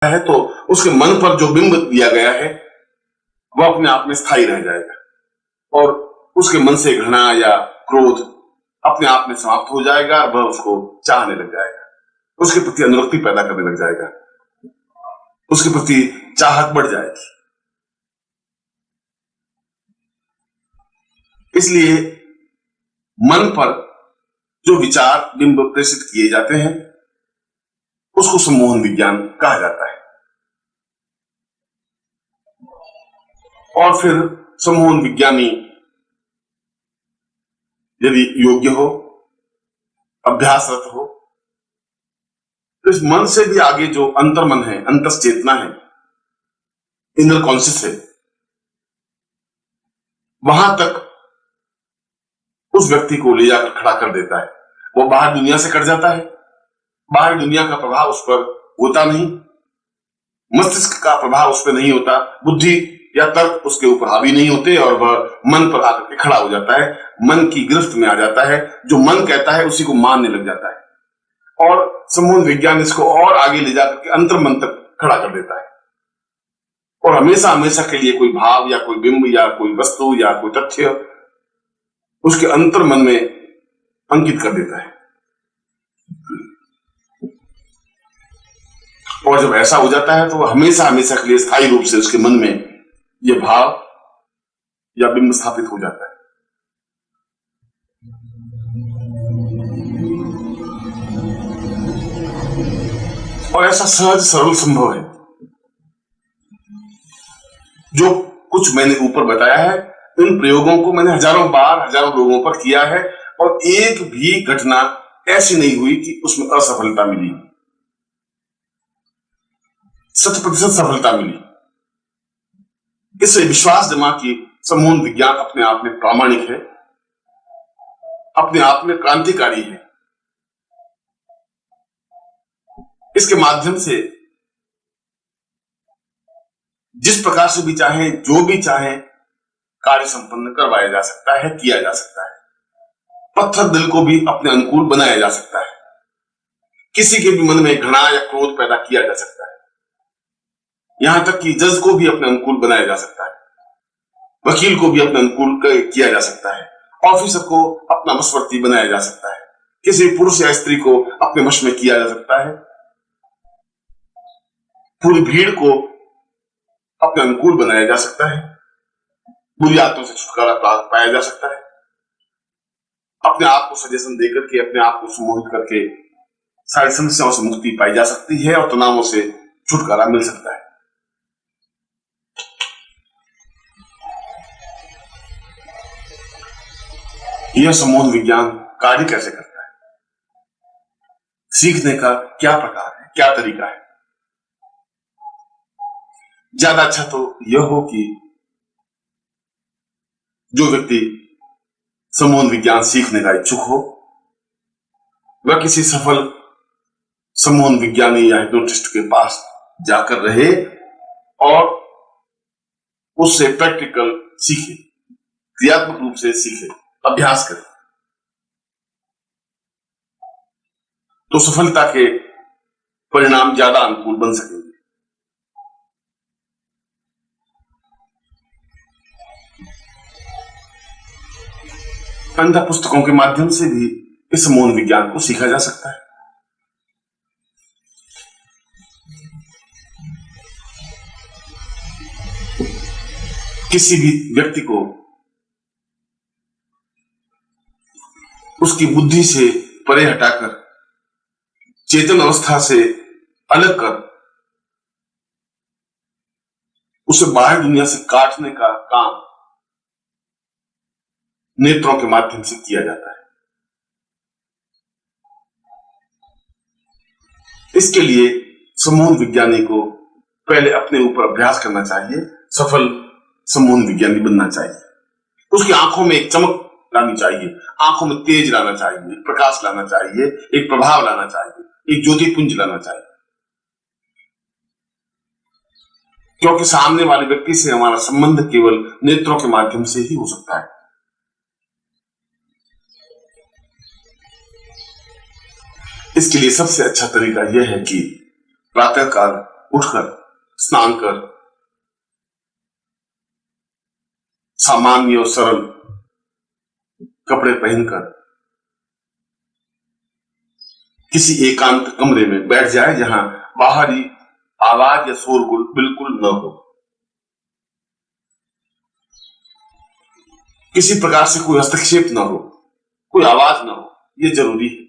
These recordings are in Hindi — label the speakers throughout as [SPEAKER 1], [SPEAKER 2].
[SPEAKER 1] है तो उसके मन पर जो बिंब दिया गया है वह अपने आप में स्थायी रह जाएगा और उसके मन से घृणा या क्रोध अपने आप में समाप्त हो जाएगा। वह उसको चाहने लग जाएगा, उसके प्रति अनुरक्ति पैदा करने लग जाएगा, उसके प्रति चाहत बढ़ जाएगी। इसलिए मन पर जो विचार बिंब प्रेषित किए जाते हैं उसको सम्मोहन विज्ञान कहा जाता है। और फिर सम्मोहन विज्ञानी यदि योग्य हो, अभ्यासरत हो, तो इस मन से भी आगे जो अंतर्मन है, अंतश्चेतना है, इनर कॉन्शियस है, वहां तक उस व्यक्ति को ले जाकर खड़ा कर देता है। वो बाहर दुनिया से कट जाता है, बाहर दुनिया का प्रभाव उस पर होता नहीं, मस्तिष्क का प्रभाव उस पर नहीं होता, बुद्धि या तर्क उसके ऊपर हावी नहीं होते और वह मन पर आकर के खड़ा हो जाता है, मन की गिरफ्त में आ जाता है। जो मन कहता है उसी को मानने लग जाता है और सम्मोहन विज्ञान इसको और आगे ले जाकर के अंतर्मन तक खड़ा कर देता है और हमेशा हमेशा के लिए कोई भाव या कोई बिंब या कोई वस्तु या कोई तथ्य उसके अंतर्मन में अंकित कर देता है। और जब ऐसा हो जाता है तो वह हमेशा हमेशा के लिए स्थायी रूप से उसके मन में यह भाव या बिंब स्थापित हो जाता है। और ऐसा सहज सरल संभव है। जो कुछ मैंने ऊपर बताया है, इन प्रयोगों को मैंने हजारों बार हजारों लोगों पर किया है और एक भी घटना ऐसी नहीं हुई कि उसमें असफलता मिली, 100% सफलता मिली। इससे विश्वास जमा कि सम्मोहन विज्ञान अपने आप में प्रामाणिक है, अपने आप में क्रांतिकारी है। इसके माध्यम से जिस प्रकार से भी चाहे, जो भी चाहे, कार्य संपन्न करवाया जा सकता है, किया जा सकता है। पत्थर दिल को भी अपने अनुकूल बनाया जा सकता है, किसी के भी मन में घृणा या क्रोध पैदा किया जा सकता है, यहां तक कि जज को भी अपने अनुकूल बनाया जा सकता है, वकील को भी अपने अनुकूल किया जा सकता है, ऑफिसर को अपना वशवर्ती बनाया जा सकता है, किसी पुरुष या स्त्री को अपने वश में किया जा सकता है, पूरी भीड़ को अपने अनुकूल बनाया जा सकता है, बुरी आदतों से छुटकारा पाया जा सकता है, अपने आप को सजेशन देकर के अपने आप को सम्मोहित करके सारी समस्याओं से मुक्ति पाई जा सकती है और तनावों से छुटकारा मिल सकता है। यह सम्मोहन विज्ञान कार्य कैसे करता है, सीखने का क्या प्रकार है, क्या तरीका है। ज्यादा अच्छा तो यह हो कि जो व्यक्ति सम्मोहन विज्ञान सीखने का इच्छुक हो वह किसी सफल सम्मोहन विज्ञानी या हिप्नोटिस्ट के पास जाकर रहे और उससे प्रैक्टिकल सीखे, क्रियात्मक रूप से सीखे, अभ्यास करे, तो सफलता के परिणाम ज्यादा अनुकूल बन सकेंगे। अन्य पुस्तकों के माध्यम से भी इस सम्मोहन विज्ञान को सीखा जा सकता है। किसी भी व्यक्ति को उसकी बुद्धि से परे हटाकर चेतन अवस्था से अलग कर उसे बाहर दुनिया से काटने का काम नेत्रों के माध्यम से किया जाता है। इसके लिए सम्मोहन विज्ञानी को पहले अपने ऊपर अभ्यास करना चाहिए, सफल सम्मोहन विज्ञानी बनना चाहिए। उसकी आंखों में एक चमक लानी चाहिए, आंखों में तेज लाना चाहिए, एक प्रकाश लाना चाहिए, एक प्रभाव लाना चाहिए, एक ज्योतिपुंज लाना चाहिए। क्योंकि सामने वाले व्यक्ति से हमारा संबंध केवल नेत्रों के माध्यम से ही हो सकता है। इसके लिए सबसे अच्छा तरीका यह है कि प्रातःकाल उठकर स्नान कर सामान्य और सरल कपड़े पहनकर किसी एकांत कमरे में बैठ जाए जहां बाहरी आवाज या शोरगुल बिल्कुल न हो, किसी प्रकार से कोई हस्तक्षेप न हो, कोई आवाज न हो, यह जरूरी है।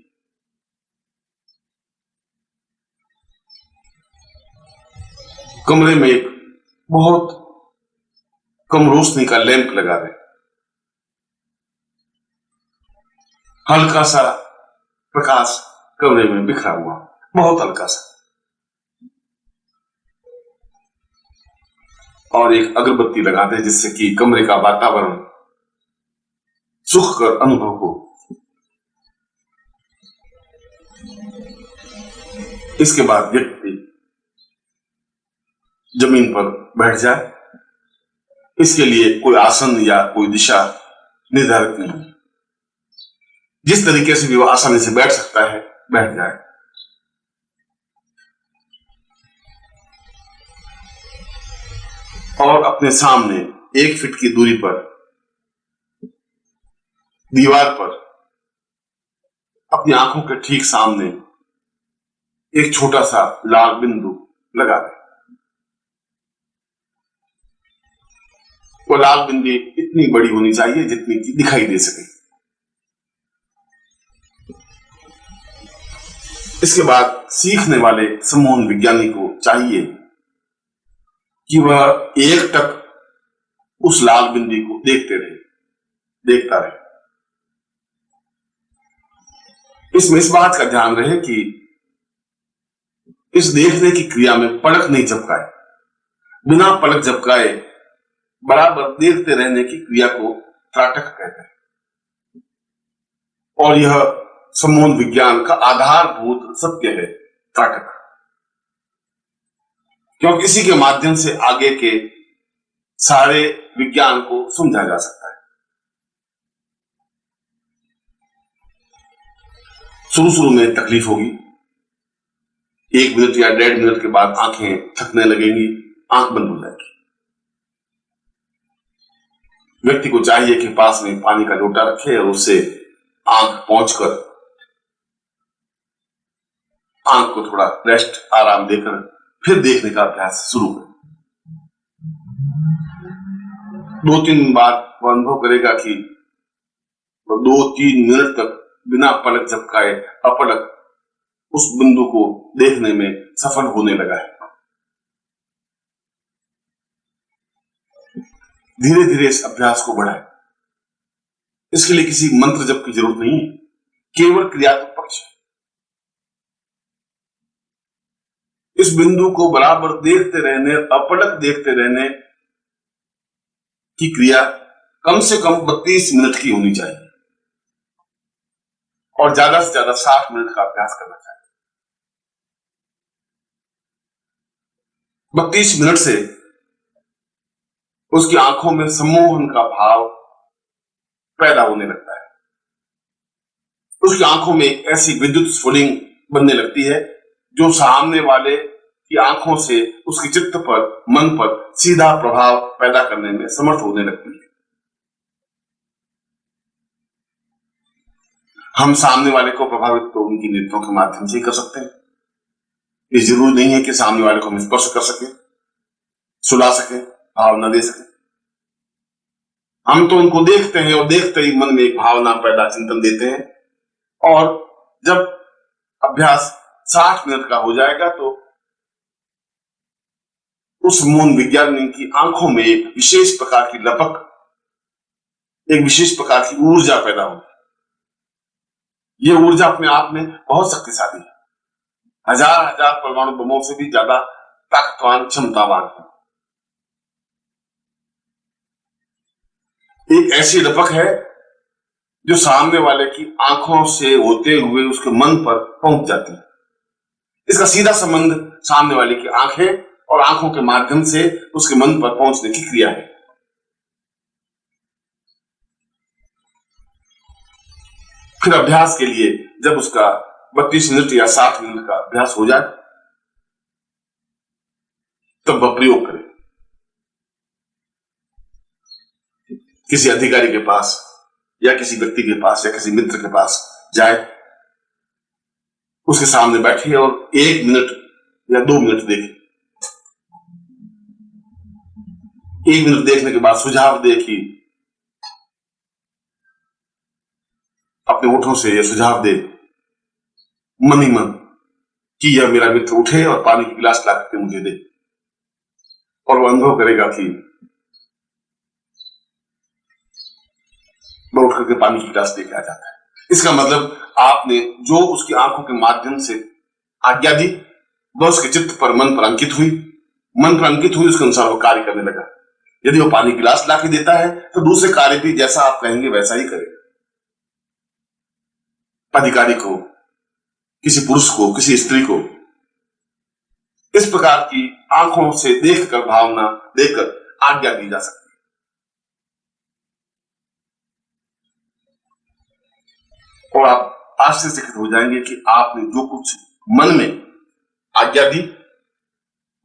[SPEAKER 1] कमरे में एक बहुत कम रोशनी का लैंप लगा दें, हल्का सा प्रकाश कमरे में बिखरा हुआ, बहुत हल्का सा, और एक अगरबत्ती लगा दें जिससे कि कमरे का वातावरण सुखकर अनुभव हो। इसके बाद व्यक्ति जमीन पर बैठ जाए। इसके लिए कोई आसन या कोई दिशा निर्धारित नहीं है, जिस तरीके से भी वो आसानी से बैठ सकता है बैठ जाए। और अपने सामने 1 फीट की दूरी पर दीवार पर अपनी आंखों के ठीक सामने एक छोटा सा लाल बिंदु लगा दें। वो लाल बिंदु इतनी बड़ी होनी चाहिए जितनी कि दिखाई दे सके। इसके बाद सीखने वाले सम्मोहन विज्ञानी को चाहिए कि वह एक टक उस लाल बिंदु को देखता रहे। इसमें इस बात का ध्यान रहे कि इस देखने की क्रिया में पलक नहीं झपकाए। बिना पलक झपकाए बराबर देखते रहने की क्रिया को त्राटक कहते हैं, और यह सम्मोहन विज्ञान का आधारभूत सत्य है, त्राटक, क्योंकि इसी के माध्यम से आगे के सारे विज्ञान को समझा जा सकता है। शुरू में तकलीफ होगी, 1 मिनट या 1.5 मिनट के बाद आंखें थकने लगेंगी, आंख बंद हो जाएगी। व्यक्ति को चाहिए कि पास में पानी का लोटा रखे और उससे आंख पहुंचकर आंख को थोड़ा रेस्ट, आराम देकर फिर देखने का अभ्यास शुरू करें। 2-3 बार वो अनुभव करेगा कि 2-3 मिनट तक बिना पलक झपकाए अपलक उस बिंदु को देखने में सफल होने लगा है। धीरे धीरे इस अभ्यास को बढ़ाएं। इसके लिए किसी मंत्र जप की जरूरत नहीं है, केवल क्रियात्मक पक्ष है। इस बिंदु को बराबर देखते रहने, अपलक देखते रहने की क्रिया कम से कम 32 मिनट की होनी चाहिए और ज्यादा से ज्यादा 60 मिनट का अभ्यास करना चाहिए। 32 मिनट से उसकी आंखों में सम्मोहन का भाव पैदा होने लगता है। उसकी आंखों में एक ऐसी विद्युत स्फुलिंग बनने लगती है जो सामने वाले की आंखों से उसके चित्त पर, मन पर सीधा प्रभाव पैदा करने में समर्थ होने लगती है। हम सामने वाले को प्रभावित तो उनकी नेत्रों के माध्यम से ही कर सकते हैं। ये जरूरी नहीं है कि सामने वाले को हम स्पर्श कर सके, सुला सके, भाव न दे सके। हम तो उनको देखते हैं और देखते ही मन में एक भावना पैदा, चिंतन देते हैं, और जब अभ्यास 60 मिनट का हो जाएगा तो उस मौन विज्ञानी की आंखों में एक विशेष प्रकार की लपक, एक विशेष प्रकार की ऊर्जा पैदा होगी। यह ऊर्जा अपने आप में बहुत शक्तिशाली है, हजार परमाणु बमों से भी ज्यादा ताकतवान, क्षमतावान है। एक ऐसी लपक है जो सामने वाले की आंखों से होते हुए उसके मन पर पहुंच जाती है। इसका सीधा संबंध सामने वाले की आंखें और आंखों के माध्यम से उसके मन पर पहुंचने की क्रिया है। फिर अभ्यास के लिए जब उसका 32 मिनट या 60 मिनट का अभ्यास हो जाए तब वह प्रयोग करे। किसी अधिकारी के पास या किसी व्यक्ति के पास या किसी मित्र के पास जाए, उसके सामने बैठिए और 1 मिनट या 2 मिनट देखें। 1 मिनट देखने के बाद सुझाव दे कि अपने होठों से यह सुझाव दे मन ही मन कि यह मेरा मित्र उठे और पानी की गिलास ला करके मुझे दे, और वह अनुभव करेगा कि वह उठ करके पानी की गिलास लेके आ जाता है। इसका मतलब आपने जो उसकी आंखों के माध्यम से आज्ञा दी, वह उसके चित्त पर, मन पर अंकित हुई, मन पर अंकित हुई, उसके अनुसार वो कार्य करने लगा। यदि वो पानी गिलास ला के देता है तो दूसरे कार्य भी जैसा आप कहेंगे वैसा ही करेगा। अधिकारी को, किसी पुरुष को, किसी स्त्री को इस प्रकार की आंखों से देखकर, भावना देकर आज्ञा दी जा सकती है, और आप आश्चर्यचकित हो जाएंगे कि आपने जो कुछ मन में आज्ञा दी,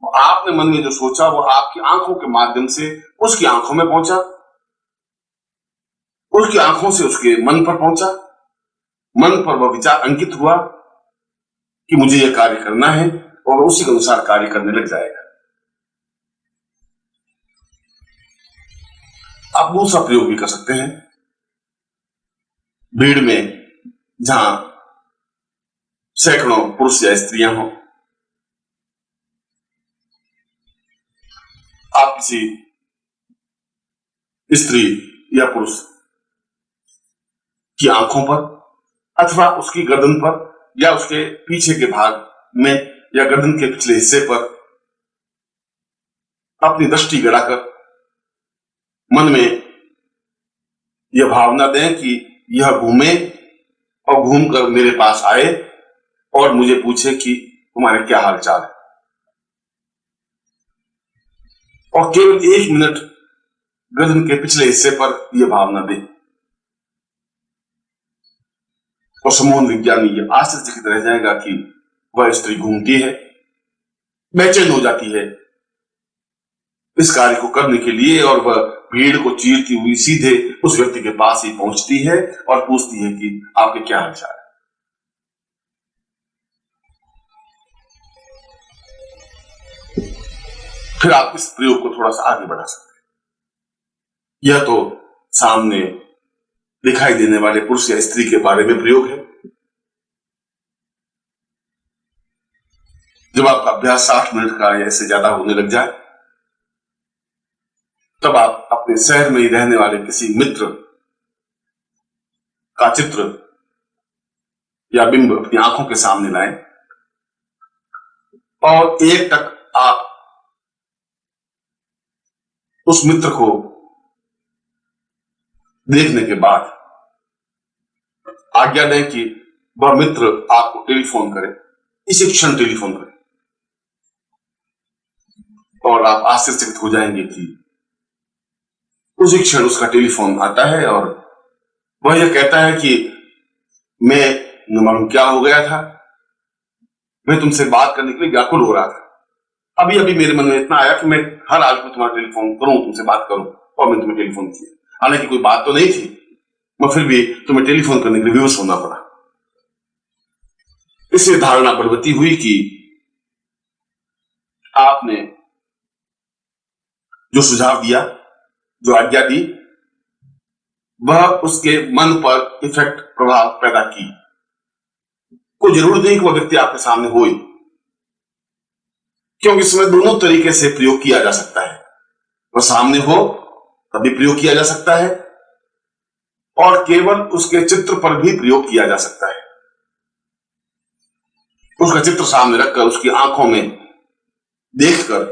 [SPEAKER 1] आपने मन में जो सोचा, वो आपकी आंखों के माध्यम से उसकी आंखों में पहुंचा, उसकी आंखों से उसके मन पर पहुंचा, मन पर वह विचार अंकित हुआ कि मुझे यह कार्य करना है, और उसी के अनुसार कार्य करने लग जाएगा। आप दूसरा प्रयोग भी कर सकते हैं। भीड़ में जहां सैकड़ों पुरुष या स्त्रियां हों, आप किसी स्त्री या पुरुष की आंखों पर अथवा उसकी गर्दन पर या उसके पीछे के भाग में या गर्दन के पिछले हिस्से पर अपनी दृष्टि गड़ाकर मन में यह भावना दें कि यह घूमे और घूमकर मेरे पास आए और मुझे पूछे कि तुम्हारे क्या हाल चाल है, और केवल 1 मिनट गर्दन के पिछले हिस्से पर यह भावना दे, और समूह विज्ञानी यह आश्चर्यचकित रह जाएगा कि वह स्त्री घूमती है, बेचैन हो जाती है इस कार्य को करने के लिए, और वह भीड़ को चीरती हुई सीधे उस व्यक्ति के पास ही पहुंचती है और पूछती है कि आपके क्या हाल चाल है। फिर आप इस प्रयोग को थोड़ा सा आगे बढ़ा सकते हैं। यह तो सामने दिखाई देने वाले पुरुष या स्त्री के बारे में प्रयोग है। जब आपका अभ्यास 60 मिनट का या इससे ज्यादा होने लग जाए, तब आप अपने शहर में ही रहने वाले किसी मित्र का चित्र या बिंब अपनी आंखों के सामने लाएं, और एक टक आप उस मित्र को देखने के बाद आज्ञा दें कि वह मित्र आपको टेलीफोन करे, इसी क्षण टेलीफोन करे, और आप आश्चर्यचकित हो जाएंगे कि उसी क्षण उसका टेलीफोन आता है और वह यह कहता है कि मैं न मालूम क्या हो गया था, मैं तुमसे बात करने के लिए व्याकुल हो रहा था, अभी अभी मेरे मन में इतना आया कि मैं हर हाल में तुम्हारा टेलीफोन करूं, तुमसे बात करूं, और मैं तुम्हें टेलीफोन किया। हालांकि कोई बात तो नहीं थी, मगर फिर भी तुम्हें टेलीफोन करने के लिए विवश होना पड़ा। इससे धारणा बलवती हुई कि आपने जो सुझाव दिया, जो आज्ञा दी, वह उसके मन पर इफेक्ट, प्रभाव पैदा की। कोई जरूरत नहीं कि वह व्यक्ति आपके सामने हो, क्योंकि इसमें दोनों तरीके से प्रयोग किया जा सकता है। वह सामने हो तभी प्रयोग किया जा सकता है, और केवल उसके चित्र पर भी प्रयोग किया जा सकता है। उसका चित्र सामने रखकर, उसकी आंखों में देखकर,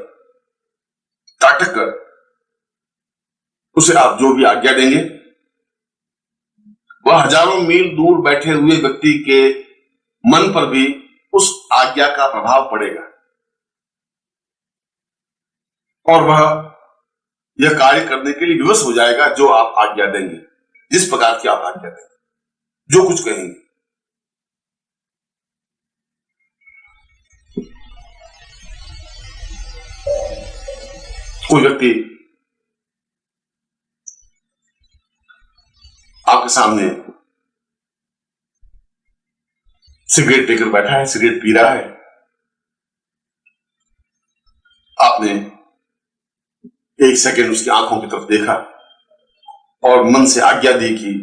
[SPEAKER 1] ताटक कर उसे आप जो भी आज्ञा देंगे, वह हजारों मील दूर बैठे हुए व्यक्ति के मन पर भी उस आज्ञा का प्रभाव पड़ेगा, और वह यह कार्य करने के लिए विवश हो जाएगा जो आप आज्ञा देंगे, जिस प्रकार की आप आज्ञा देंगे, जो कुछ कहेंगे। कोई व्यक्ति आपके सामने सिगरेट लेकर बैठा है, सिगरेट पी रहा है, आपने एक सेकंड उसकी आंखों की तरफ देखा और मन से आज्ञा दी कि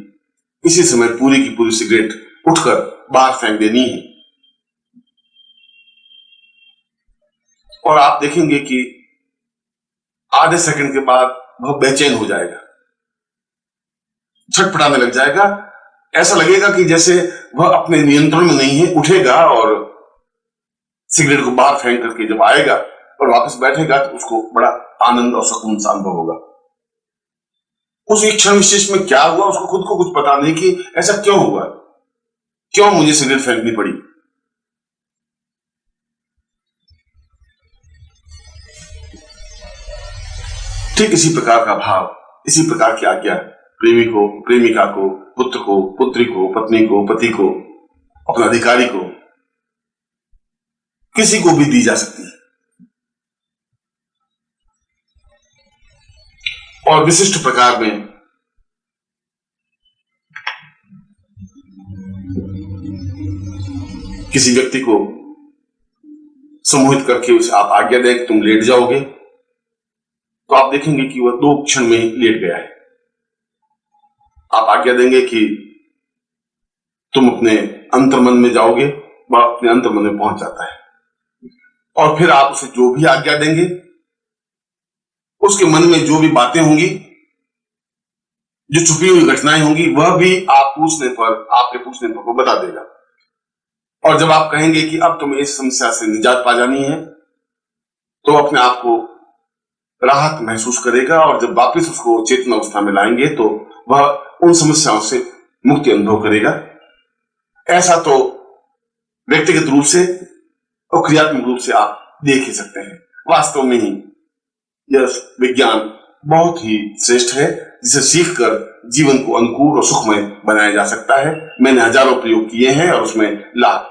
[SPEAKER 1] इसी समय पूरी की पूरी सिगरेट उठकर बाहर फेंक देनी है। और आप देखेंगे कि आधे सेकंड के बाद वह बेचैन हो जाएगा, छटपटाने लग जाएगा। ऐसा लगेगा कि जैसे वह अपने नियंत्रण में नहीं है, उठेगा और सिगरेट को बाहर फेंक करके जब आएगा और वापस बैठेगा तो उसको बड़ा आनंद और सुकून सा अनुभव होगा। उस एक क्षण विशेष में क्या हुआ उसको खुद को कुछ पता नहीं कि ऐसा क्यों हुआ, क्यों मुझे सिगरेट फेंकनी पड़ी। ठीक इसी प्रकार का भाव, इसी प्रकार की आज्ञा प्रेमी को, प्रेमिका को, पुत्र को, पुत्री को, पत्नी को, पति को, अपने अधिकारी को, किसी को भी दी जा सकती है। और विशिष्ट प्रकार में किसी व्यक्ति को सम्मोहित करके उसे आप आज्ञा दें कि तुम लेट जाओगे, तो आप देखेंगे कि वह 2 क्षण में ही लेट गया है। आप आज्ञा देंगे कि तुम अपने अंतर्मन में जाओगे, वह अपने अंतर्मन में पहुंच जाता है। और फिर आप उसे जो भी आज्ञा देंगे, उसके मन में जो भी बातें होंगी, जो छुपी हुई घटनाएं होंगी, वह भी आप पूछने पर, आपके पूछने पर वो बता देगा। और जब आप कहेंगे कि अब तुम्हें इस समस्या से निजात पा जानी है, तो अपने आप को राहत महसूस करेगा। और जब वापस उसको चेतन अवस्था में लाएंगे तो वह उन समस्याओं से मुक्ति अनुभव करेगा। ऐसा तो व्यक्तिगत रूप से और क्रियात्मक रूप से आप देख ही सकते हैं। वास्तव में ही यह विज्ञान बहुत ही श्रेष्ठ है, जिसे सीखकर जीवन को अनुकूल और सुखमय बनाया जा सकता है। मैंने हजारों प्रयोग किए हैं और उसमें लाभ